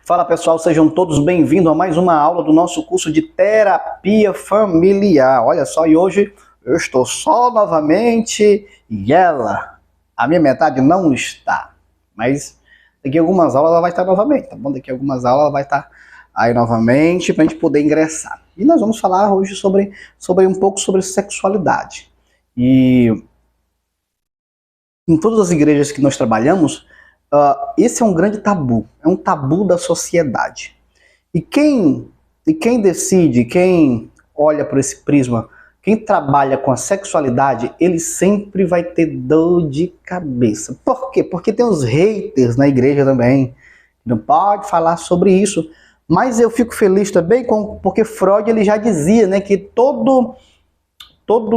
Fala pessoal, sejam todos bem-vindos a mais uma aula do nosso curso de terapia familiar. Olha só, e hoje eu estou só novamente e a minha metade não está. Mas daqui a algumas aulas ela vai estar novamente, tá bom? Daqui a algumas aulas ela vai estar aí novamente para a gente poder ingressar. E nós vamos falar hoje sobre um pouco sobre sexualidade. E em todas as igrejas que nós trabalhamos, esse é um grande tabu, é um tabu da sociedade. E quem decide, quem olha por esse prisma, quem trabalha com a sexualidade, ele sempre vai ter dor de cabeça. Por quê? Porque tem os haters na igreja também, não pode falar sobre isso. Mas eu fico feliz também porque Freud ele já dizia, né, que todo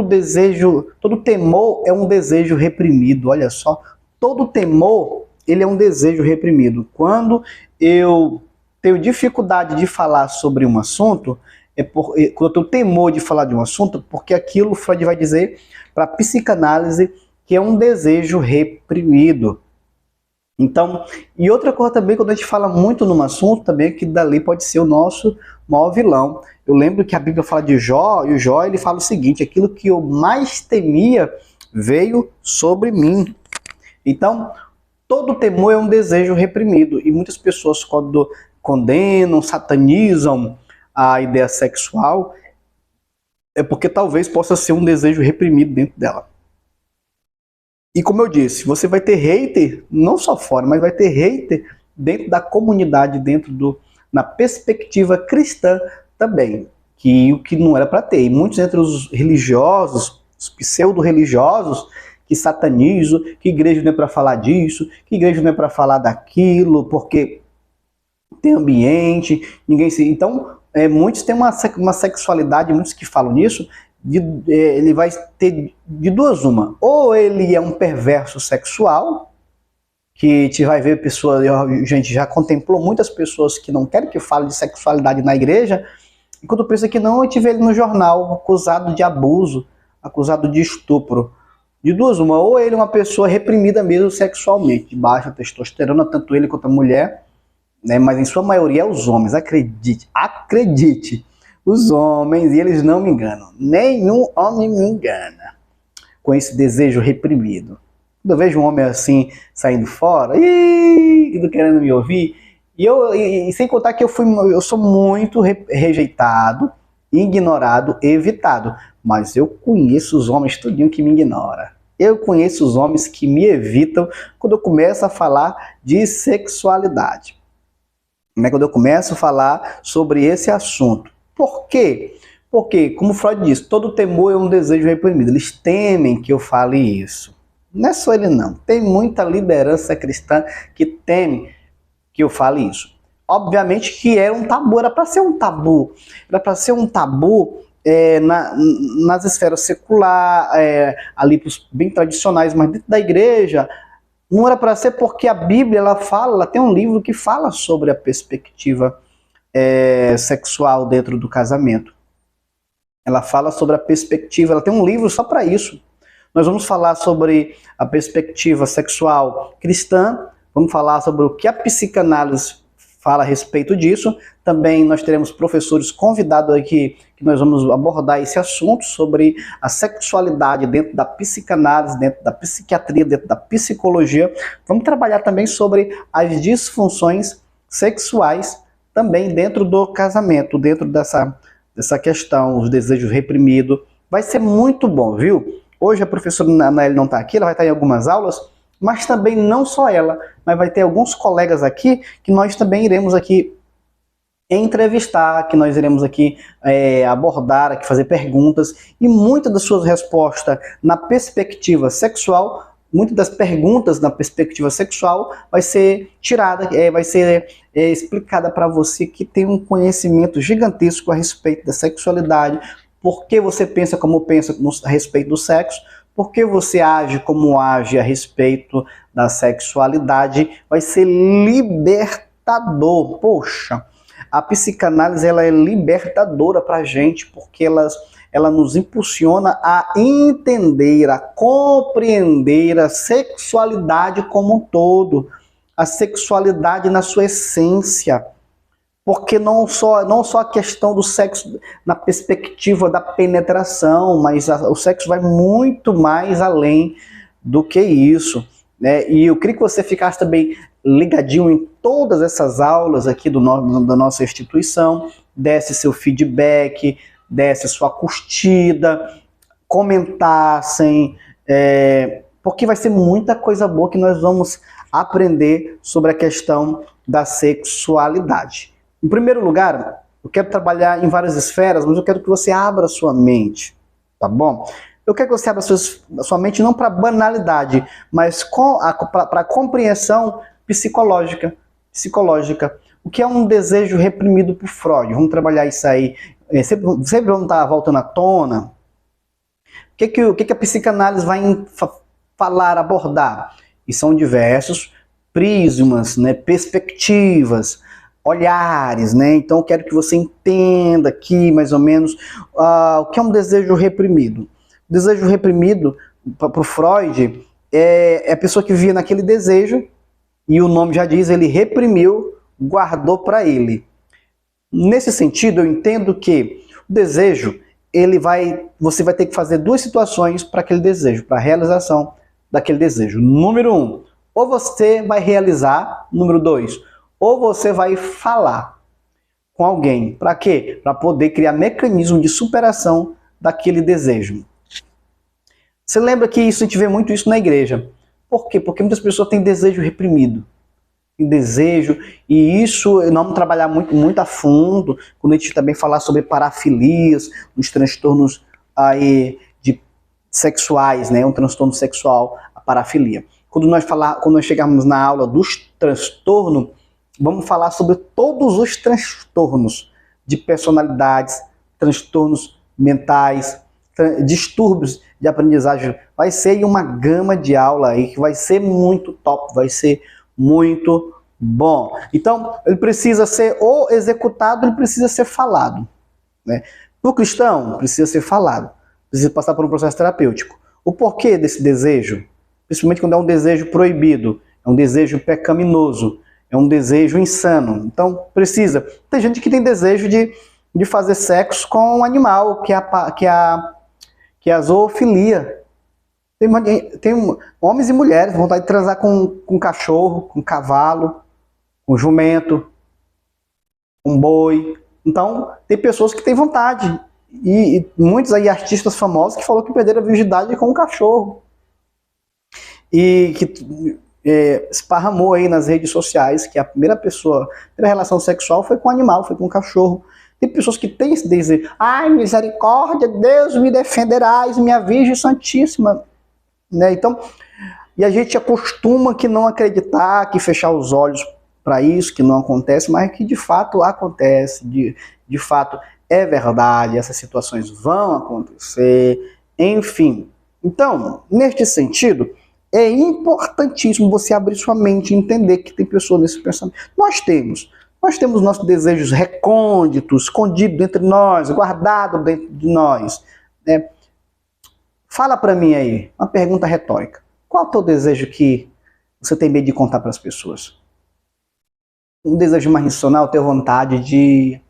desejo, todo temor é um desejo reprimido. Olha só, todo temor ele é um desejo reprimido. Quando eu tenho dificuldade de falar sobre um assunto, quando eu tenho temor de falar de um assunto, porque aquilo Freud vai dizer para a psicanálise que é um desejo reprimido. Então, e outra coisa também, quando a gente fala muito num assunto, também que dali pode ser o nosso maior vilão. Eu lembro que a Bíblia fala de Jó, e o Jó ele fala o seguinte: aquilo que eu mais temia veio sobre mim. Então, todo temor é um desejo reprimido, e muitas pessoas quando condenam, satanizam a ideia sexual, é porque talvez possa ser um desejo reprimido dentro dela. E como eu disse, você vai ter hater, não só fora, mas vai ter hater dentro da comunidade, na perspectiva cristã também, que o que não era para ter. E muitos entre os religiosos, os pseudo-religiosos, que satanizam, que igreja não é para falar disso, que igreja não é para falar daquilo, porque tem ambiente, ninguém se... Então, muitos têm uma sexualidade, muitos que falam nisso, ele vai ter de duas uma. Ou ele é um perverso sexual, que te vai ver pessoas, gente já contemplou muitas pessoas que não querem que fale de sexualidade na igreja, e quando pensa que não, a gente vê ele no jornal acusado de abuso, acusado de estupro. De duas uma, ou ele é uma pessoa reprimida mesmo sexualmente, de baixa testosterona, tanto ele quanto a mulher, né? Mas em sua maioria é os homens, acredite, os homens, e eles não me enganam, nenhum homem me engana com esse desejo reprimido. Quando eu vejo um homem assim, saindo fora, não querendo me ouvir, e sem contar que eu sou muito rejeitado, ignorado, evitado, mas eu conheço os homens tudinho que me ignoram. Eu conheço os homens que me evitam quando eu começo a falar de sexualidade. Quando eu começo a falar sobre esse assunto. Por quê? Porque, como Freud diz, todo temor é um desejo reprimido. Eles temem que eu fale isso. Não é só ele não. Tem muita liderança cristã que teme que eu fale isso. Obviamente que era um tabu, era para ser um tabu. Era para ser um tabu nas esferas secular, ali para os bem tradicionais, mas dentro da igreja não era para ser, porque a Bíblia ela tem um livro que fala sobre a perspectiva sexual dentro do casamento. Ela fala sobre a perspectiva, ela tem um livro só para isso. Nós vamos falar sobre a perspectiva sexual cristã, vamos falar sobre o que a psicanálise fala a respeito disso. Também nós teremos professores convidados aqui, que nós vamos abordar esse assunto sobre a sexualidade dentro da psicanálise, dentro da psiquiatria, dentro da psicologia. Vamos trabalhar também sobre as disfunções sexuais também dentro do casamento, dentro dessa questão, os desejos reprimidos. Vai ser muito bom, viu? Hoje a professora Anaeli não está aqui, ela vai estar em algumas aulas, mas também não só ela, mas vai ter alguns colegas aqui que nós também iremos aqui entrevistar, que nós iremos aqui abordar, aqui fazer perguntas, e muitas das suas respostas na perspectiva sexual, muitas das perguntas na perspectiva sexual vai ser tirada, vai ser explicada para você que tem um conhecimento gigantesco a respeito da sexualidade, por que você pensa como pensa a respeito do sexo, por que você age como age a respeito da sexualidade. Vai ser libertador. Poxa, a psicanálise ela é libertadora para a gente, porque ela nos impulsiona a entender, a compreender a sexualidade como um todo, a sexualidade na sua essência. Porque não só a questão do sexo na perspectiva da penetração, mas o sexo vai muito mais além do que isso, né? E eu queria que você ficasse também ligadinho em todas essas aulas aqui da nossa instituição, desse seu feedback, desse sua curtida, comentassem, porque vai ser muita coisa boa que nós vamos aprender sobre a questão da sexualidade. Em primeiro lugar, eu quero trabalhar em várias esferas, mas eu quero que você abra a sua mente, tá bom? Eu quero que você abra a sua mente não para banalidade, mas para a compreensão psicológica. O que é um desejo reprimido por Freud? Vamos trabalhar isso aí. Sempre vamos estar voltando à tona. O que a psicanálise vai falar, abordar? E são diversos prismas, né, perspectivas, olhares, né? Então eu quero que você entenda aqui mais ou menos o que é um desejo reprimido. O desejo reprimido, para o Freud, é a pessoa que vivia naquele desejo, e o nome já diz, ele reprimiu, guardou para ele. Nesse sentido, eu entendo que o desejo, você vai ter que fazer duas situações para aquele desejo, para a realização daquele desejo. Número 1, ou você vai realizar. Número 2, ou você vai falar com alguém. Para quê? Para poder criar mecanismo de superação daquele desejo. Você lembra que a gente vê muito isso na igreja. Por quê? Porque muitas pessoas têm desejo reprimido. Tem desejo, e isso nós vamos trabalhar muito a fundo, quando a gente também falar sobre parafilias, os transtornos aí sexuais, né? Um transtorno sexual, a parafilia. Quando nós chegarmos na aula dos transtornos, vamos falar sobre todos os transtornos de personalidades, transtornos mentais, distúrbios de aprendizagem. Vai ser uma gama de aula aí que vai ser muito top, vai ser muito bom. Então, ele precisa ser ou executado, ele precisa ser falado, né? Para o cristão, precisa ser falado, precisa passar por um processo terapêutico. O porquê desse desejo, principalmente quando é um desejo proibido, é um desejo pecaminoso, é um desejo insano. Então, precisa. Tem gente que tem desejo de fazer sexo com um animal, que é a zoofilia. Tem homens e mulheres com vontade de transar com cachorro, com cavalo, com jumento, com boi. Então, tem pessoas que têm vontade. E muitos aí artistas famosos que falaram que perderam a virgindade com um cachorro. E que esparramou aí nas redes sociais que a primeira relação sexual foi com um animal, foi com um cachorro. Tem pessoas que têm esse desejo. Ai, misericórdia, Deus me defenderás, minha Virgem Santíssima. Né? Então, e a gente acostuma que não acreditar, que fechar os olhos para isso, que não acontece, mas que de fato acontece, de fato é verdade, essas situações vão acontecer, enfim. Então, neste sentido, é importantíssimo você abrir sua mente e entender que tem pessoas nesse pensamento. Nós temos nossos desejos recônditos, escondidos entre nós, guardados dentro de nós, né? Fala para mim aí, uma pergunta retórica. Qual é o teu desejo que você tem medo de contar para as pessoas? Um desejo mais racional, eu tenho vontade de...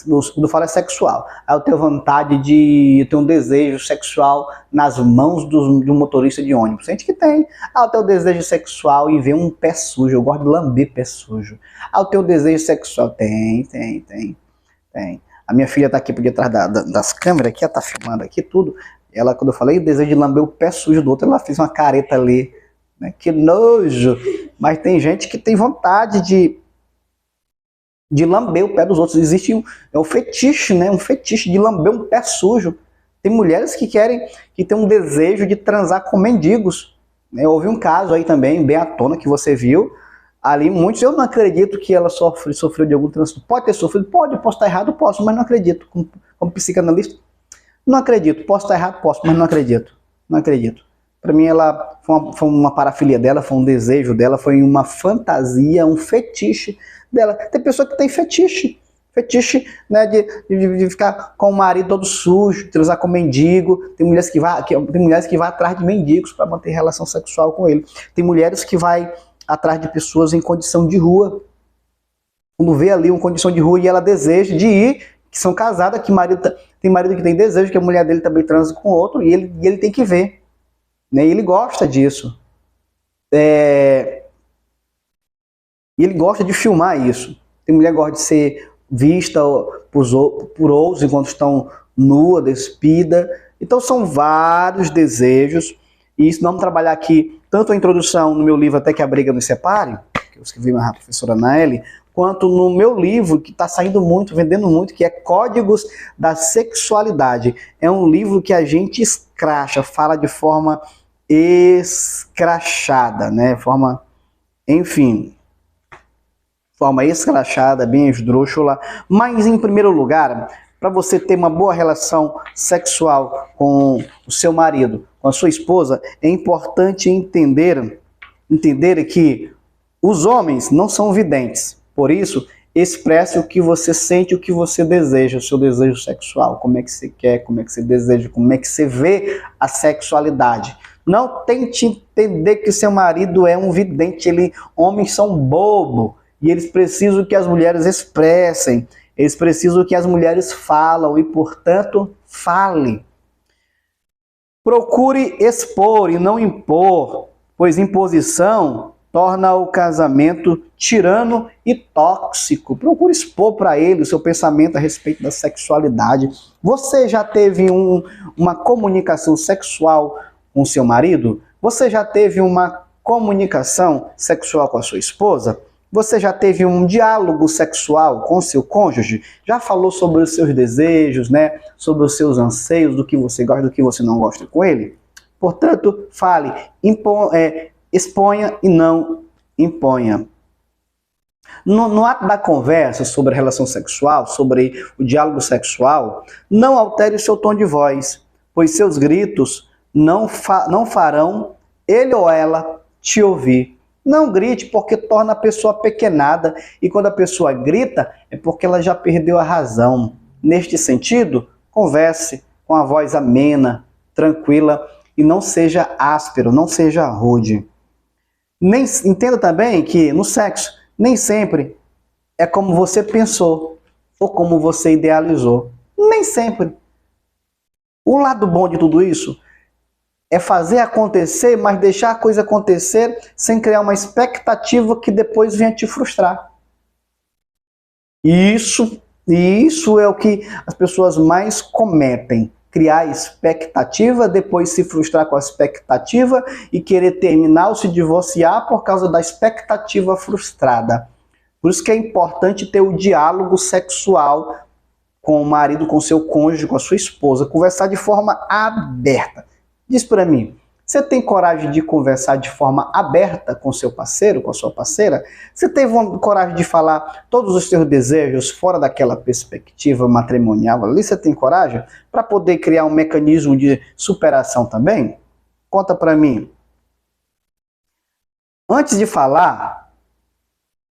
Quando eu falo é sexual. Aí eu tenho vontade de ter um desejo sexual nas mãos do motorista de ônibus. Gente que tem. Eu tenho desejo sexual em ver um pé sujo. Eu gosto de lamber pé sujo. Eu tenho desejo sexual. Tem. A minha filha tá aqui por detrás das câmeras aqui, ela tá filmando aqui tudo. Ela, quando eu falei o desejo de lamber o pé sujo do outro, ela fez uma careta ali, né? Que nojo! Mas tem gente que tem vontade de lamber o pé dos outros. Existe um fetiche, né? Um fetiche de lamber um pé sujo. Tem mulheres que tem um desejo de transar com mendigos, né? Houve um caso aí também, bem à tona, que você viu. Ali muitos, eu não acredito que ela sofreu de algum transtorno. Pode ter sofrido? Pode, posso estar errado? Posso, mas não acredito. Como psicanalista, não acredito. Posso estar errado? Posso, mas não acredito. Não acredito. Para mim, ela foi uma parafilia dela, foi um desejo dela, foi uma fantasia, um fetiche dela. Tem pessoa que tem fetiche, né, de ficar com o marido todo sujo, transar com mendigo. Tem mulheres que vai atrás de mendigos para manter relação sexual com ele. Tem mulheres que vai atrás de pessoas em condição de rua, Quando vê ali uma condição de rua e ela deseja de ir, que são casadas, que tem marido que tem desejo que a mulher dele também transe com outro, e ele tem que ver. Né? E ele gosta disso. E ele gosta de filmar isso. Tem mulher que gosta de ser vista por outros enquanto estão nua, despida. Então são vários desejos. E isso vamos trabalhar aqui, tanto a introdução no meu livro Até que a Briga Nos Separe, que eu escrevi com a professora Naeli, quanto no meu livro, que está saindo muito, vendendo muito, que é Códigos da Sexualidade. É um livro que a gente escracha, fala de forma escrachada, né? Forma escrachada, bem esdrúxula. Mas, em primeiro lugar, para você ter uma boa relação sexual com o seu marido, com a sua esposa, é importante entender que os homens não são videntes. Por isso, expresse o que você sente, o que você deseja, o seu desejo sexual, como é que você quer, como é que você deseja, como é que você vê a sexualidade. Não tente entender que seu marido é um vidente, homens são bobo e eles precisam que as mulheres expressem, eles precisam que as mulheres falam e, portanto, fale. Procure expor e não impor, pois imposição torna o casamento tirano e tóxico. Procure expor para ele o seu pensamento a respeito da sexualidade. Você já teve uma comunicação sexual com seu marido? Você já teve uma comunicação sexual com a sua esposa? Você já teve um diálogo sexual com seu cônjuge? Já falou sobre os seus desejos, né? Sobre os seus anseios, do que você gosta, do que você não gosta com ele? Portanto, fale, exponha e não imponha. No ato da conversa sobre a relação sexual, sobre o diálogo sexual, não altere o seu tom de voz, pois seus gritos não farão ele ou ela te ouvir. Não grite, porque torna a pessoa pequenada, e quando a pessoa grita é porque ela já perdeu a razão. Neste sentido, converse com a voz amena, tranquila, e não seja áspero, não seja rude. Entenda também que no sexo nem sempre é como você pensou ou como você idealizou. Nem sempre. O lado bom de tudo isso é fazer acontecer, mas deixar a coisa acontecer sem criar uma expectativa que depois venha te frustrar. Isso é o que as pessoas mais cometem. Criar expectativa, depois se frustrar com a expectativa e querer terminar ou se divorciar por causa da expectativa frustrada. Por isso que é importante ter o diálogo sexual com o marido, com o seu cônjuge, com a sua esposa. Conversar de forma aberta. Diz para mim, você tem coragem de conversar de forma aberta com seu parceiro, com a sua parceira? Você teve coragem de falar todos os seus desejos fora daquela perspectiva matrimonial ali? Você tem coragem para poder criar um mecanismo de superação também? Conta para mim. Antes de falar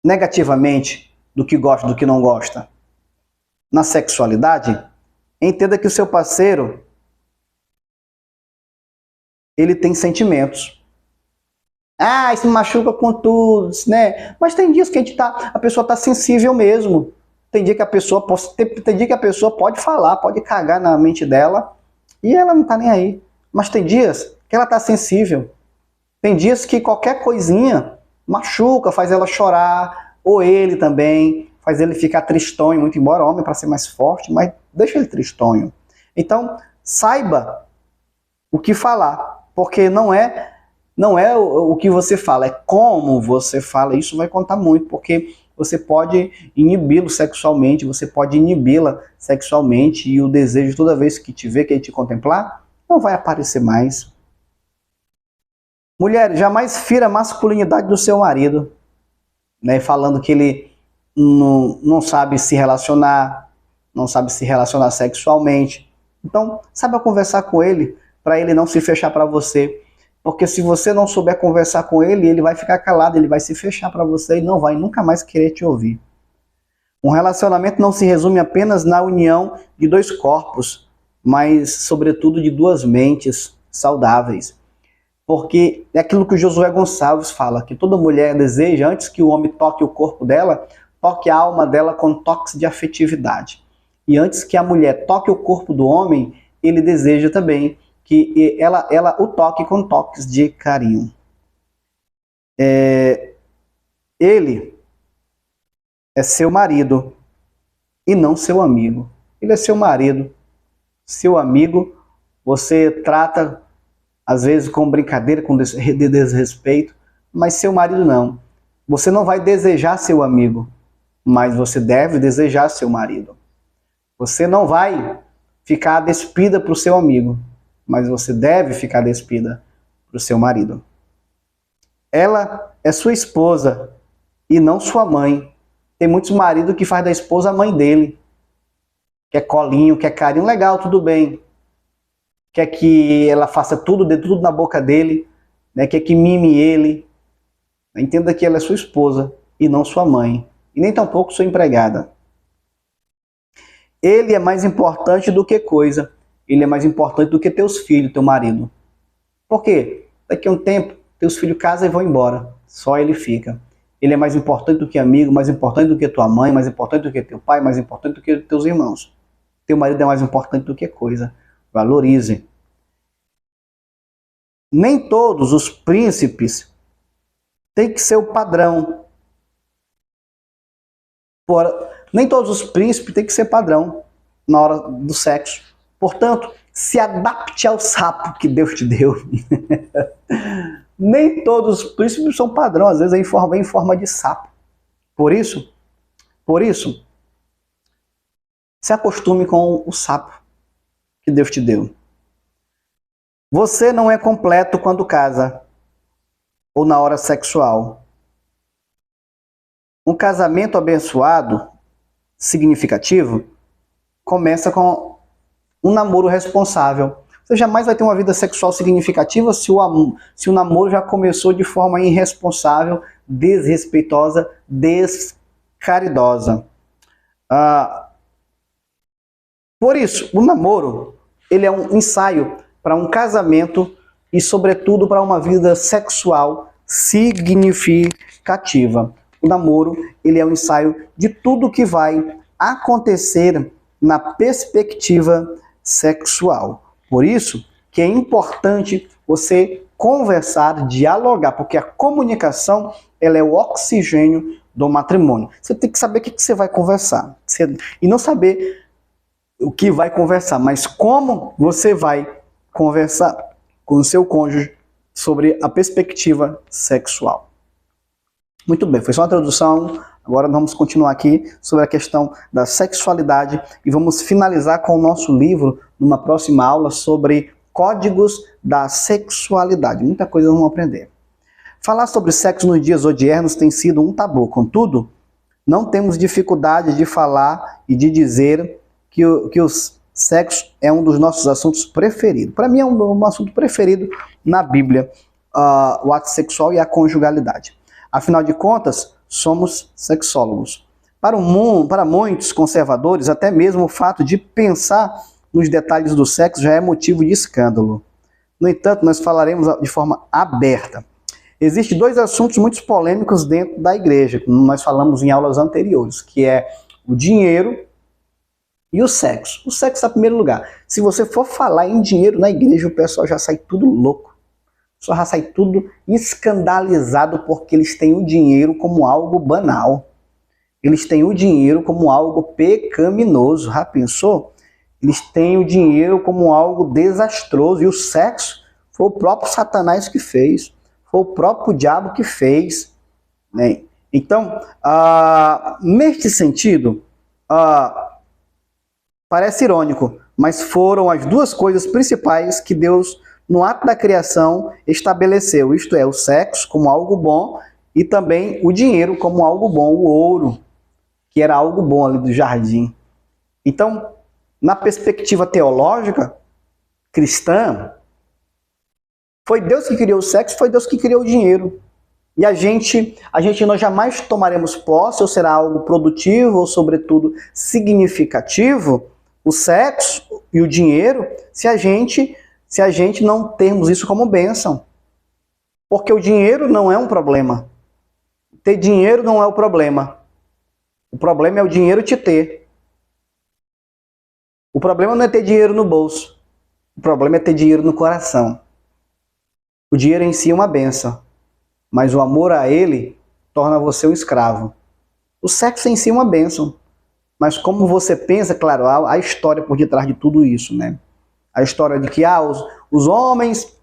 negativamente do que gosta, do que não gosta, na sexualidade, entenda que o seu parceiro ele tem sentimentos. Ah, isso machuca com tudo, né? Mas tem dias que a pessoa está sensível mesmo. Tem dia que a pessoa pode falar, pode cagar na mente dela e ela não está nem aí. Mas tem dias que ela está sensível. Tem dias que qualquer coisinha machuca, faz ela chorar, ou ele também, faz ele ficar tristonho, muito embora homem para ser mais forte, mas deixa ele tristonho. Então, saiba o que falar. Porque não é o que você fala, é como você fala. Isso vai contar muito, porque você pode inibi-lo sexualmente, você pode inibi-la sexualmente, e o desejo, toda vez que te ver, que ele te contemplar, não vai aparecer mais. Mulher, jamais fira a masculinidade do seu marido, né, falando que ele não sabe se relacionar, não sabe se relacionar sexualmente. Então, saiba conversar com ele, para ele não se fechar para você. Porque se você não souber conversar com ele, ele vai ficar calado, ele vai se fechar para você e não vai nunca mais querer te ouvir. Um relacionamento não se resume apenas na união de dois corpos, mas, sobretudo, de duas mentes saudáveis. Porque é aquilo que o Josué Gonçalves fala, que toda mulher deseja, antes que o homem toque o corpo dela, toque a alma dela com toques de afetividade. E antes que a mulher toque o corpo do homem, ele deseja também que ela o toque com toques de carinho. Ele é seu marido e não seu amigo. Ele é seu marido, seu amigo. Você trata, às vezes, com brincadeira, com desrespeito, mas seu marido não. Você não vai desejar seu amigo, mas você deve desejar seu marido. Você não vai ficar despida para o seu amigo, mas você deve ficar despida para o seu marido. Ela é sua esposa e não sua mãe. Tem muitos maridos que faz da esposa a mãe dele. Quer colinho, quer carinho, legal, tudo bem. Quer que ela faça tudo, dê tudo na boca dele, né? Quer que mime ele. Entenda que ela é sua esposa e não sua mãe. E nem tampouco sua empregada. Ele é mais importante do que coisa. Ele é mais importante do que teus filhos, teu marido. Por quê? Daqui a um tempo, teus filhos casam e vão embora. Só ele fica. Ele é mais importante do que amigo, mais importante do que tua mãe, mais importante do que teu pai, mais importante do que teus irmãos. Teu marido é mais importante do que coisa. Valorize. Nem todos os príncipes têm que ser o padrão. Nem todos os príncipes têm que ser padrão na hora do sexo. Portanto, se adapte ao sapo que Deus te deu. Nem todos os príncipes são padrão, às vezes vem em forma de sapo. Por isso, se acostume com o sapo que Deus te deu. Você não é completo quando casa ou na hora sexual. Um casamento abençoado, significativo, começa com um namoro responsável. Você jamais vai ter uma vida sexual significativa se o namoro já começou de forma irresponsável, desrespeitosa, descaridosa. Por isso, o namoro ele é um ensaio para um casamento e, sobretudo, para uma vida sexual significativa. O namoro ele é um ensaio de tudo que vai acontecer na perspectiva sexual. Por isso que é importante você conversar, dialogar, porque a comunicação ela é o oxigênio do matrimônio. Você tem que saber o que você vai conversar. E não saber o que vai conversar, mas como você vai conversar com o seu cônjuge sobre a perspectiva sexual. Muito bem, foi só uma introdução. Agora vamos continuar aqui sobre a questão da sexualidade e vamos finalizar com o nosso livro numa próxima aula sobre códigos da sexualidade. Muita coisa vamos aprender. Falar sobre sexo nos dias odiernos tem sido um tabu. Contudo, não temos dificuldade de falar e de dizer que o sexo é um dos nossos assuntos preferidos. Para mim é um assunto preferido na Bíblia, o ato sexual e a conjugalidade. Afinal de contas, somos sexólogos. Para muitos conservadores, até mesmo o fato de pensar nos detalhes do sexo já é motivo de escândalo. No entanto, nós falaremos de forma aberta. Existem dois assuntos muito polêmicos dentro da igreja, como nós falamos em aulas anteriores, que é o dinheiro e o sexo. O sexo está em primeiro lugar. Se você for falar em dinheiro na igreja, o pessoal já sai tudo louco. O pessoal já sai tudo escandalizado porque eles têm o dinheiro como algo banal. Eles têm o dinheiro como algo pecaminoso. Já pensou? Eles têm o dinheiro como algo desastroso. E o sexo foi o próprio Satanás que fez. Foi o próprio diabo que fez. Né? Então, neste sentido, parece irônico, mas foram as duas coisas principais que Deus, no ato da criação, estabeleceu. Isto é, o sexo como algo bom e também o dinheiro como algo bom, o ouro, que era algo bom ali do jardim. Então, na perspectiva teológica, cristã, foi Deus que criou o sexo, foi Deus que criou o dinheiro. E nós jamais tomaremos posse, ou será algo produtivo, ou sobretudo significativo, o sexo e o dinheiro, se a gente não termos isso como bênção. Porque o dinheiro não é um problema. Ter dinheiro não é o problema. O problema é o dinheiro te ter. O problema não é ter dinheiro no bolso. O problema é ter dinheiro no coração. O dinheiro em si é uma benção, mas o amor a ele torna você um escravo. O sexo em si é uma benção, mas como você pensa, claro, há a história por detrás de tudo isso, né? A história de que os homens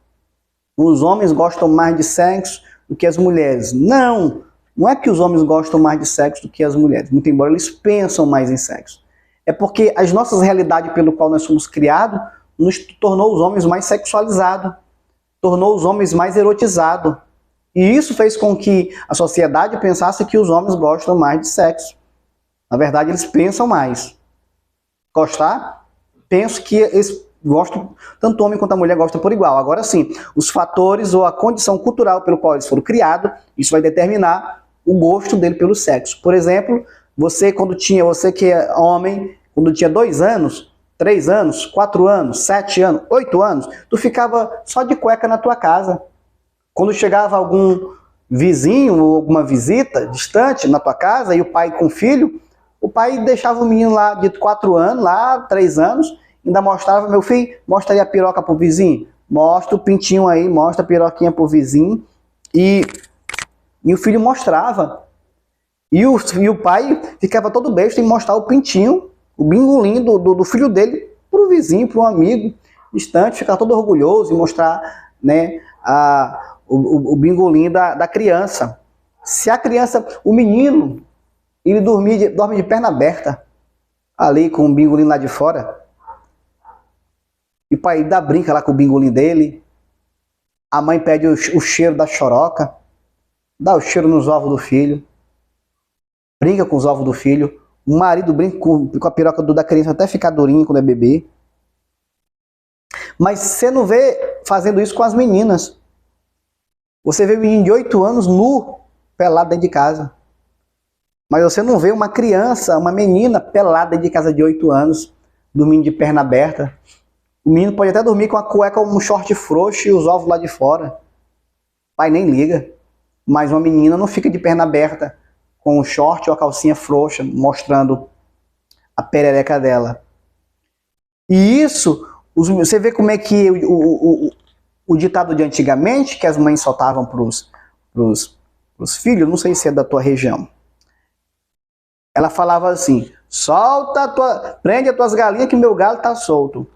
gostam mais de sexo do que as mulheres. Não é que os homens gostam mais de sexo do que as mulheres, muito embora eles pensam mais em sexo. É porque as nossas realidades pelo qual nós fomos criados nos tornou os homens mais sexualizados, tornou os homens mais erotizados. E isso fez com que a sociedade pensasse que os homens gostam mais de sexo. Na verdade, eles pensam mais. Gostar? Penso que eles gostam, tanto o homem quanto a mulher gostam por igual. Agora sim, os fatores ou a condição cultural pelo qual eles foram criados, isso vai determinar o gosto dele pelo sexo. Por exemplo, você que é homem, quando tinha 2 anos, 3 anos, 4 anos, 7 anos, 8 anos, tu ficava só de cueca na tua casa. Quando chegava algum vizinho ou alguma visita distante na tua casa e o pai com o filho, o pai deixava o menino lá de 4 anos, lá 3 anos, ainda mostrava, meu filho, mostra aí a piroca pro vizinho, mostra o pintinho aí, mostra a piroquinha pro vizinho, e o filho mostrava. E o pai ficava todo besta em mostrar o pintinho, o bingolim do filho dele pro vizinho, pro amigo distante, ficava todo orgulhoso em mostrar, né, o bingolim da criança. Se a criança, o menino, ele dorme de perna aberta, ali com o bingolim lá de fora, e o pai dá brinca lá com o bingolim dele, a mãe pede o cheiro da xoroca, dá o cheiro nos ovos do filho, brinca com os ovos do filho, o marido brinca com a piroca da criança até ficar durinho quando é bebê. Mas você não vê fazendo isso com as meninas. Você vê um menino de 8 anos nu, pelado dentro de casa. Mas você não vê uma criança, uma menina pelada dentro de casa de 8 anos, dormindo de perna aberta. O menino pode até dormir com a cueca ou um short frouxo e os ovos lá de fora. O pai nem liga. Mas uma menina não fica de perna aberta, com o short ou a calcinha frouxa, mostrando a perereca dela. E isso, você vê como é que o ditado de antigamente, que as mães soltavam pros filhos, não sei se é da tua região. Ela falava assim, prende as tuas galinhas que meu galo tá solto.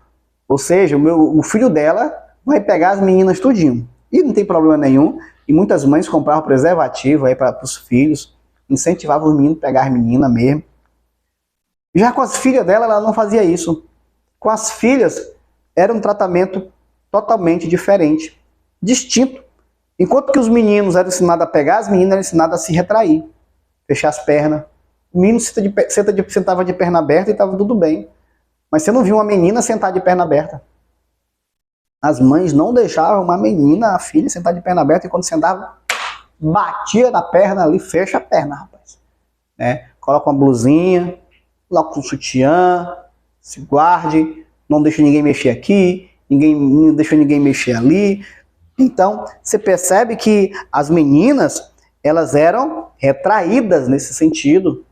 Ou seja, o filho dela vai pegar as meninas tudinho. E não tem problema nenhum. E muitas mães compravam preservativo aí para os filhos, incentivavam os meninos a pegar as meninas mesmo. Já com as filhas dela, ela não fazia isso. Com as filhas, era um tratamento totalmente diferente, distinto. Enquanto que os meninos eram ensinados a pegar, as meninas eram ensinadas a se retrair, fechar as pernas. O menino sentava de perna aberta e estava tudo bem. Mas você não viu uma menina sentar de perna aberta. As mães não deixavam uma menina, a filha, sentar de perna aberta, e quando sentava, batia na perna ali, fecha a perna, rapaz. Né? Coloca uma blusinha, coloca um sutiã, se guarde, não deixa ninguém mexer aqui, não deixa ninguém mexer ali. Então, você percebe que as meninas, elas eram retraídas nesse sentido.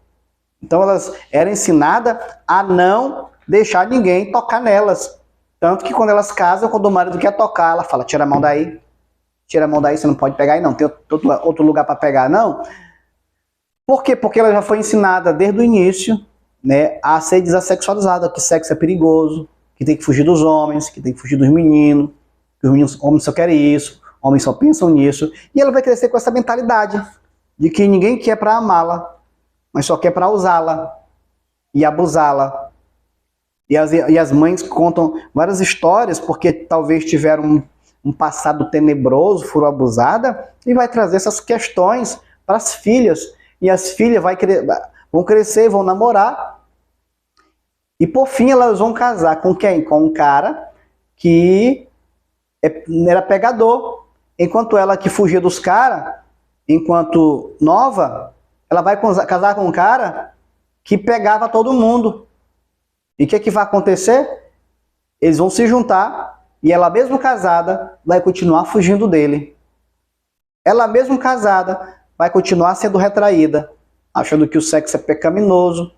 Então, elas eram ensinadas a não deixar ninguém tocar nelas. Tanto que quando elas casam, quando o marido quer tocar, ela fala, tira a mão daí, você não pode pegar aí não, tem outro lugar para pegar não. Por quê? Porque ela já foi ensinada desde o início, né, a ser desassexualizada, que sexo é perigoso, que tem que fugir dos homens, que tem que fugir dos meninos, que os homens só querem isso, homens só pensam nisso, e ela vai crescer com essa mentalidade de que ninguém quer para amá-la, mas só quer para usá-la e abusá-la. E as mães contam várias histórias, porque talvez tiveram um passado tenebroso, foram abusadas, e vai trazer essas questões para as filhas. E as filhas vão crescer, vão namorar, e por fim elas vão casar com quem? Com um cara que era pegador. Enquanto ela que fugia dos caras, enquanto nova, ela vai casar com um cara que pegava todo mundo. E o que vai acontecer? Eles vão se juntar e ela mesmo casada vai continuar fugindo dele. Ela mesmo casada vai continuar sendo retraída, achando que o sexo é pecaminoso,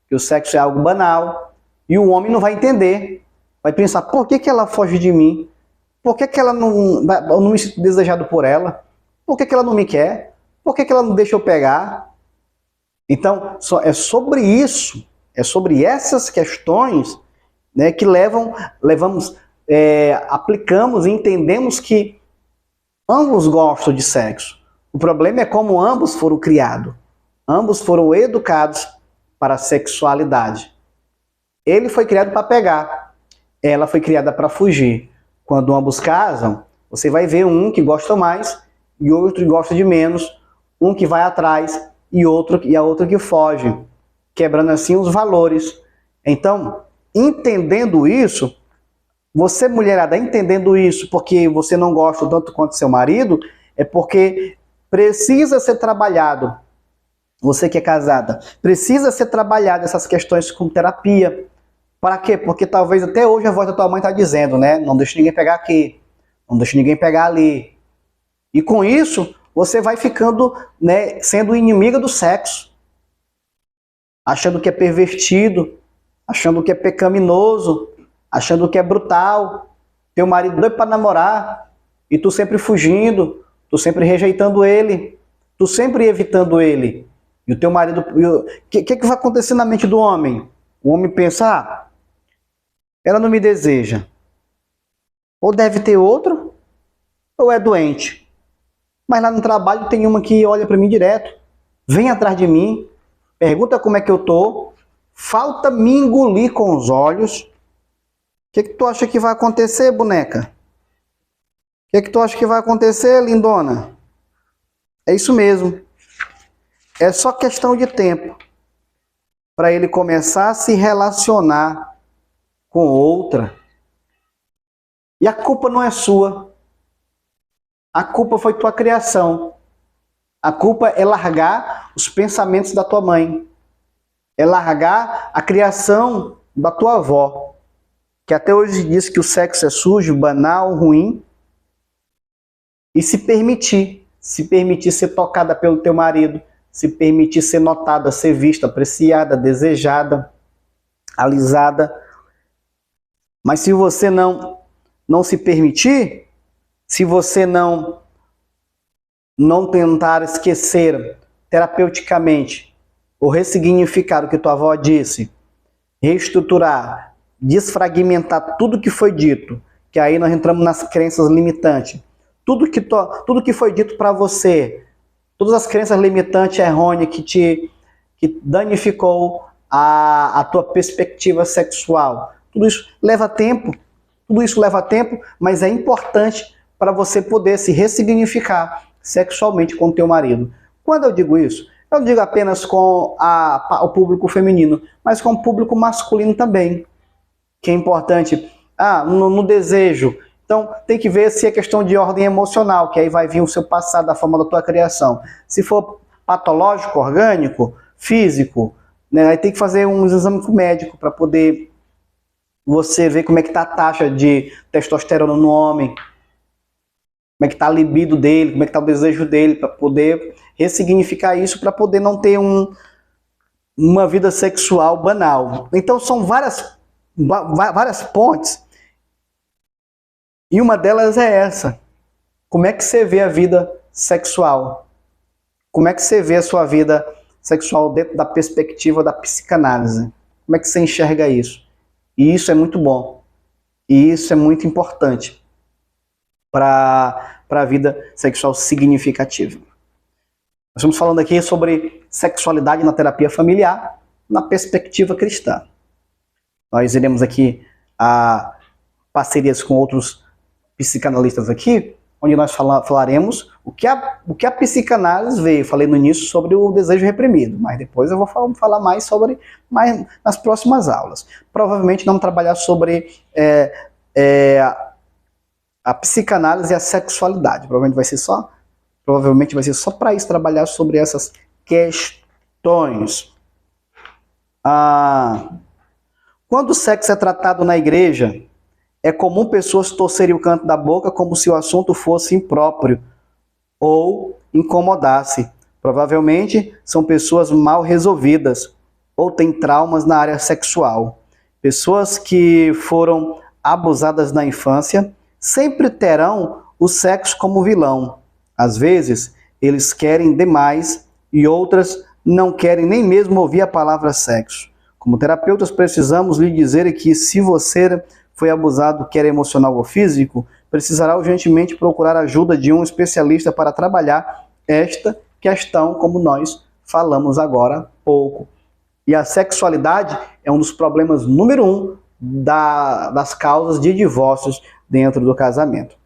que o sexo é algo banal, e o homem não vai entender, vai pensar, por que que ela foge de mim? Por que que ela eu não me sinto desejado por ela? Por que que ela não me quer? Por que que ela não deixa eu pegar? Então, é sobre isso, é sobre essas questões, né, que aplicamos e entendemos que ambos gostam de sexo. O problema é como ambos foram criados. Ambos foram educados para a sexualidade. Ele foi criado para pegar, ela foi criada para fugir. Quando ambos casam, você vai ver um que gosta mais e outro que gosta de menos, um que vai atrás e a outra que foge, quebrando assim os valores. Então, entendendo isso, você, mulherada, entendendo isso porque você não gosta tanto quanto seu marido, é porque precisa ser trabalhado. Você que é casada, precisa ser trabalhado essas questões com terapia. Para quê? Porque talvez até hoje a voz da tua mãe está dizendo, né? Não deixe ninguém pegar aqui, não deixe ninguém pegar ali. E com isso, você vai ficando, né, sendo inimiga do sexo, achando que é pervertido, achando que é pecaminoso, achando que é brutal. Teu marido doido para namorar e tu sempre fugindo, tu sempre rejeitando ele, tu sempre evitando ele. E o teu marido... O que vai acontecer na mente do homem? O homem pensa, ela não me deseja. Ou deve ter outro, ou é doente. Mas lá no trabalho tem uma que olha para mim direto, vem atrás de mim, pergunta como é que eu tô, falta me engolir com os olhos. O que tu acha que vai acontecer, boneca? O que tu acha que vai acontecer, lindona? É isso mesmo. É só questão de tempo para ele começar a se relacionar com outra. E a culpa não é sua. A culpa foi tua criação. A culpa é largar os pensamentos da tua mãe. É largar a criação da tua avó, que até hoje diz que o sexo é sujo, banal, ruim, e se permitir ser tocada pelo teu marido, se permitir ser notada, ser vista, apreciada, desejada, alisada. Mas se você não se permitir, se você não tentar esquecer terapeuticamente ou ressignificar o que tua avó disse, reestruturar, desfragmentar tudo que foi dito, que aí nós entramos nas crenças limitantes. Tudo que foi dito para você, todas as crenças limitantes errôneas que danificou a tua perspectiva sexual. Tudo isso leva tempo, mas é importante para você poder se ressignificar sexualmente com o teu marido. Quando eu digo isso, eu não digo apenas com o público feminino, mas com o público masculino também, que é importante. No desejo. Então, tem que ver se é questão de ordem emocional, que aí vai vir o seu passado, da forma da tua criação. Se for patológico, orgânico, físico, né, aí tem que fazer um exame médico para poder você ver como é que está a taxa de testosterona no homem, como é que está a libido dele, como é que está o desejo dele, para poder ressignificar isso, para poder não ter uma vida sexual banal. Então são várias pontes, e uma delas é essa. Como é que você vê a vida sexual? Como é que você vê a sua vida sexual dentro da perspectiva da psicanálise? Como é que você enxerga isso? E isso é muito bom. E isso é muito importante para a vida sexual significativa. Nós estamos falando aqui sobre sexualidade na terapia familiar, na perspectiva cristã. Nós iremos aqui a parcerias com outros psicanalistas aqui, onde nós falaremos o que a psicanálise veio. Falei no início sobre o desejo reprimido, mas depois eu vou falar mais nas próximas aulas. Provavelmente vamos trabalhar sobre a psicanálise e a sexualidade. Provavelmente vai ser só para isso, trabalhar sobre essas questões. Quando o sexo é tratado na igreja, é comum pessoas torcerem o canto da boca como se o assunto fosse impróprio ou incomodasse. Provavelmente são pessoas mal resolvidas ou têm traumas na área sexual. Pessoas que foram abusadas na infância sempre terão o sexo como vilão. Às vezes, eles querem demais e outras não querem nem mesmo ouvir a palavra sexo. Como terapeutas, precisamos lhe dizer que se você foi abusado, quer emocional ou físico, precisará urgentemente procurar a ajuda de um especialista para trabalhar esta questão, como nós falamos agora há pouco. E a sexualidade é um dos problemas número 1 das causas de divórcios dentro do casamento.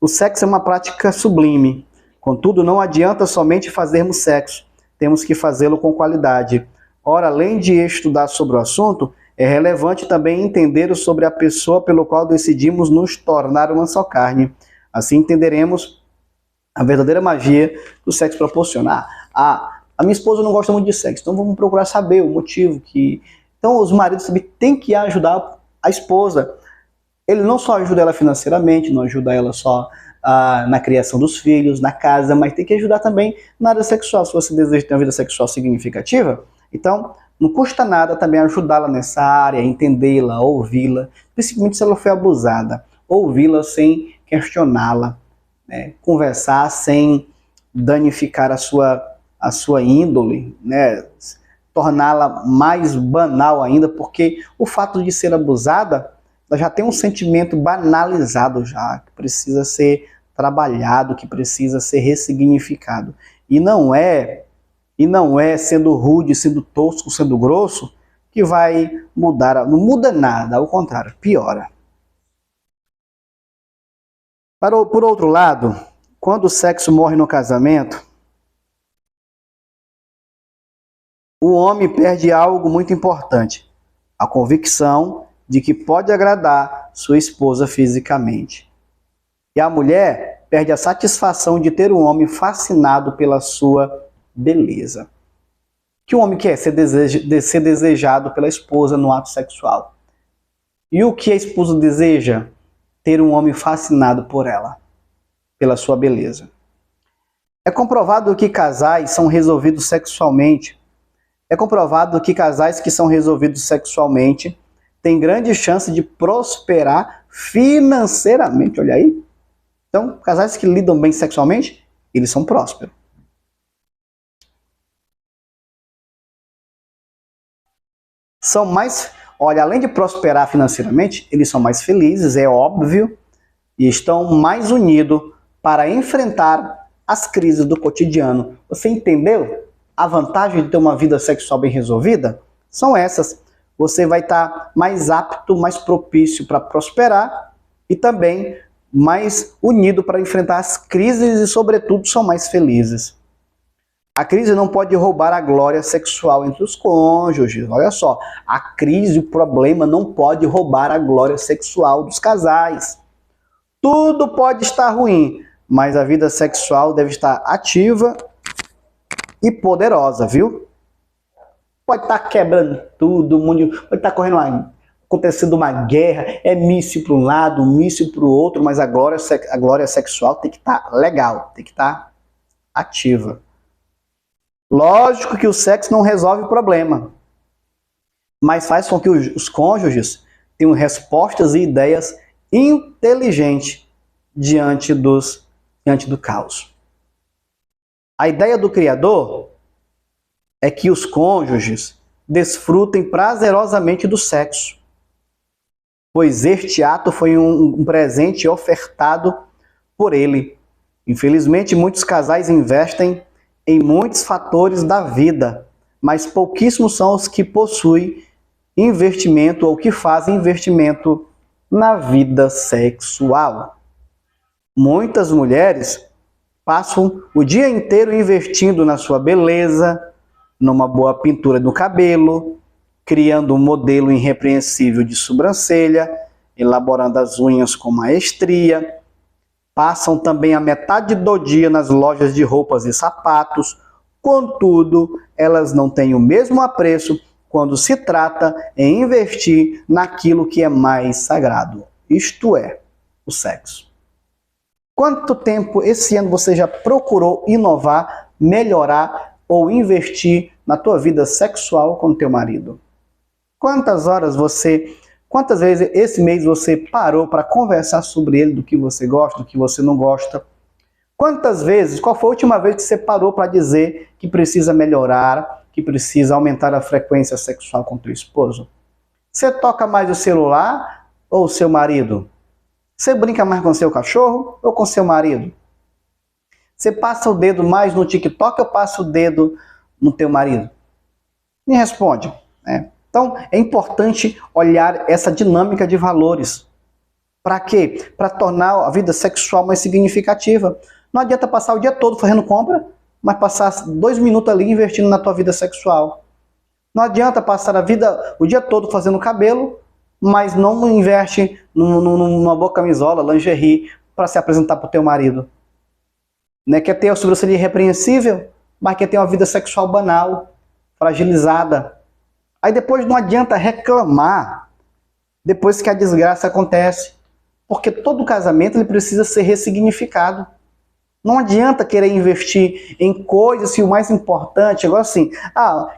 O sexo é uma prática sublime, contudo, não adianta somente fazermos sexo, temos que fazê-lo com qualidade. Ora, além de estudar sobre o assunto, é relevante também entender sobre a pessoa pelo qual decidimos nos tornar uma só carne. Assim entenderemos a verdadeira magia que o sexo proporciona. A minha esposa não gosta muito de sexo, então vamos procurar saber o motivo que... Então os maridos também têm que ajudar a esposa. Ele não só ajuda ela financeiramente, não ajuda ela só na criação dos filhos, na casa, mas tem que ajudar também na área sexual. Se você deseja ter uma vida sexual significativa, então não custa nada também ajudá-la nessa área, entendê-la, ouvi-la, principalmente se ela foi abusada. Ouvi-la sem questioná-la, né? Conversar sem danificar a sua índole, né? Torná-la mais banal ainda, porque o fato de ser abusada, ela já tem um sentimento banalizado já, que precisa ser trabalhado, que precisa ser ressignificado. E não é sendo rude, sendo tosco, sendo grosso, que vai mudar, não muda nada, ao contrário, piora. Por outro lado, quando o sexo morre no casamento, o homem perde algo muito importante, a convicção de que pode agradar sua esposa fisicamente. E a mulher perde a satisfação de ter um homem fascinado pela sua beleza. Que o homem quer ser desejado pela esposa no ato sexual. E o que a esposa deseja? Ter um homem fascinado por ela, pela sua beleza. É comprovado que casais são resolvidos sexualmente. É comprovado que casais que são resolvidos sexualmente têm grande chance de prosperar financeiramente. Olha aí. Então, casais que lidam bem sexualmente, eles são prósperos. Olha, além de prosperar financeiramente, eles são mais felizes, é óbvio, e estão mais unidos para enfrentar as crises do cotidiano. Você entendeu? A vantagem de ter uma vida sexual bem resolvida são essas. Você vai estar mais apto, mais propício para prosperar e também mais unido para enfrentar as crises e, sobretudo, são mais felizes. A crise não pode roubar a glória sexual entre os cônjuges. Olha só, a crise, o problema não pode roubar a glória sexual dos casais. Tudo pode estar ruim, mas a vida sexual deve estar ativa e poderosa, viu? Pode estar quebrando tudo, pode estar acontecendo uma guerra, é míssil para um lado, míssil para o outro, mas a glória sexual tem que estar legal, tem que estar ativa. Lógico que o sexo não resolve o problema, mas faz com que os cônjuges tenham respostas e ideias inteligentes diante do caos. A ideia do Criador é que os cônjuges desfrutem prazerosamente do sexo, pois este ato foi um presente ofertado por ele. Infelizmente, muitos casais investem em muitos fatores da vida, mas pouquíssimos são os que possuem investimento ou que fazem investimento na vida sexual. Muitas mulheres passam o dia inteiro investindo na sua beleza, numa boa pintura no cabelo, criando um modelo irrepreensível de sobrancelha, elaborando as unhas com maestria. Passam também a metade do dia nas lojas de roupas e sapatos, contudo, elas não têm o mesmo apreço quando se trata em investir naquilo que é mais sagrado, isto é, o sexo. Quanto tempo esse ano você já procurou inovar melhorar ou investir na tua vida sexual com o teu marido? Quantas vezes esse mês você parou para conversar sobre ele, do que você gosta, do que você não gosta? Quantas vezes, qual foi a última vez que você parou para dizer que precisa melhorar, que precisa aumentar a frequência sexual com teu esposo? Você toca mais o celular ou o seu marido? Você brinca mais com seu cachorro ou com seu marido? Você passa o dedo mais no TikTok ou passa o dedo no teu marido? Me responde. Então, é importante olhar essa dinâmica de valores. Para quê? Para tornar a vida sexual mais significativa. Não adianta passar o dia todo fazendo compra, mas passar 2 minutos ali investindo na tua vida sexual. Não adianta passar o dia todo fazendo cabelo, mas não investe numa boa camisola, lingerie, para se apresentar para o teu marido. Quer ter a sobrancelha irrepreensível, mas quer ter uma vida sexual banal, fragilizada. Aí depois não adianta reclamar depois que a desgraça acontece. Porque todo casamento ele precisa ser ressignificado. Não adianta querer investir em coisas se o mais importante, agora assim,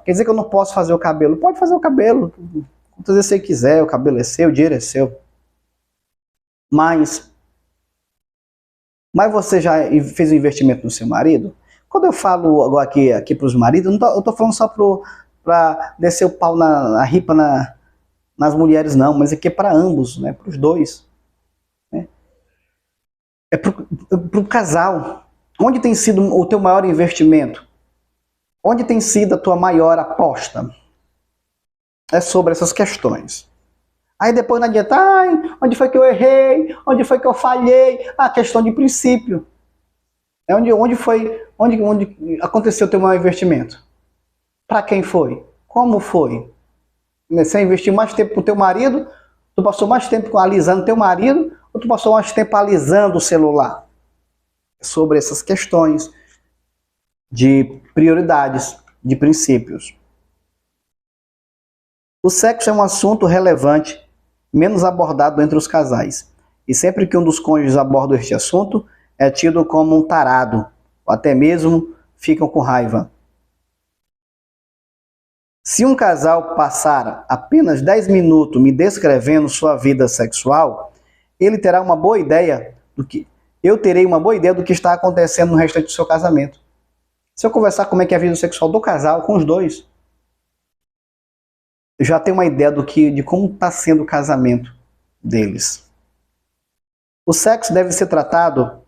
quer dizer que eu não posso fazer o cabelo? Pode fazer o cabelo, quantas vezes você quiser, o cabelo é seu, o dinheiro é seu. Mas você já fez um investimento no seu marido? Quando eu falo agora aqui para os maridos, eu estou falando só para descer o pau na ripa nas mulheres, não, mas aqui é para ambos, para os dois. É para o casal. Onde tem sido o teu maior investimento? Onde tem sido a tua maior aposta? É sobre essas questões. Aí depois não adianta, onde foi que eu errei? Onde foi que eu falhei? Questão de princípio. Onde aconteceu o teu maior investimento? Para quem foi? Como foi? Você investiu mais tempo com o teu marido? Tu passou mais tempo alisando o teu marido? Ou tu passou mais tempo alisando o celular? Sobre essas questões de prioridades, de princípios. O sexo é um assunto relevante, menos abordado entre os casais. E sempre que um dos cônjuges aborda este assunto, é tido como um tarado, ou até mesmo ficam com raiva. Se um casal passar apenas 10 minutos me descrevendo sua vida sexual, ele terá uma boa ideia eu terei uma boa ideia do que está acontecendo no restante do seu casamento. Se eu conversar como é que é a vida sexual do casal, com os dois, eu já tenho uma ideia de como está sendo o casamento deles. O sexo deve ser tratado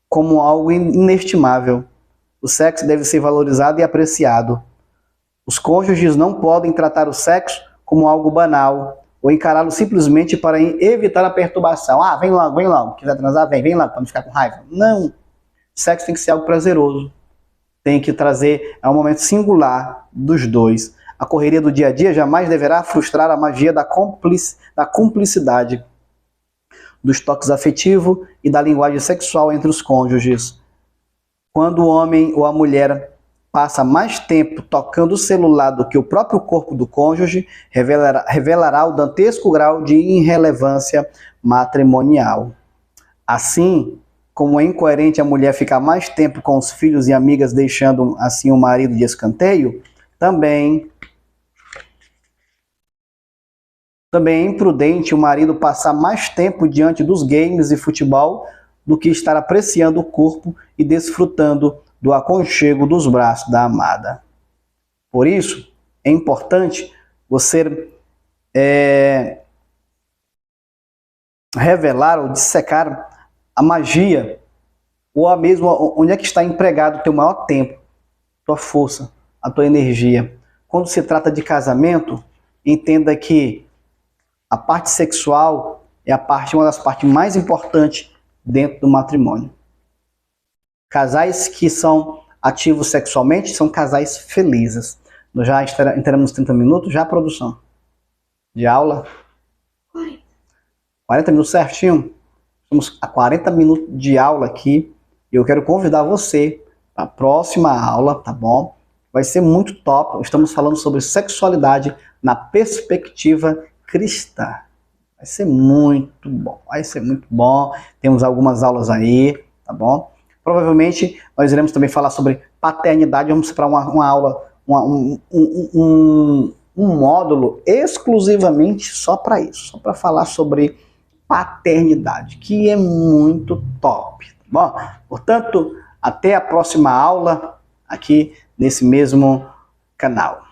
como algo inestimável. O sexo deve ser valorizado e apreciado. Os cônjuges não podem tratar o sexo como algo banal, ou encará-lo simplesmente para evitar a perturbação. Vem logo, quiser transar, vem logo, para não ficar com raiva. Não. Sexo tem que ser algo prazeroso. Tem que trazer um momento singular dos dois. A correria do dia a dia jamais deverá frustrar a magia da cumplicidade, dos toques afetivos e da linguagem sexual entre os cônjuges. Quando o homem ou a mulher passa mais tempo tocando o celular do que o próprio corpo do cônjuge, revelará o dantesco grau de irrelevância matrimonial. Assim, como é incoerente a mulher ficar mais tempo com os filhos e amigas, deixando assim o marido de escanteio, também é imprudente o marido passar mais tempo diante dos games e futebol do que estar apreciando o corpo e desfrutando do aconchego dos braços da amada. Por isso, é importante você revelar ou dissecar a magia, ou mesmo onde é que está empregado o teu maior tempo, tua força, a tua energia. Quando se trata de casamento, entenda que a parte sexual é uma das partes mais importantes dentro do matrimônio. Casais que são ativos sexualmente são casais felizes. Nós já entramos 30 minutos, já produção de aula? 40 minutos certinho? Estamos a 40 minutos de aula aqui. E eu quero convidar você para a próxima aula, tá bom? Vai ser muito top. Estamos falando sobre sexualidade na perspectiva cristã. Vai ser muito bom. Temos algumas aulas aí, tá bom? Provavelmente nós iremos também falar sobre paternidade, vamos separar uma aula, um módulo exclusivamente só para isso, só para falar sobre paternidade, que é muito top. Tá bom? Portanto, até a próxima aula aqui nesse mesmo canal.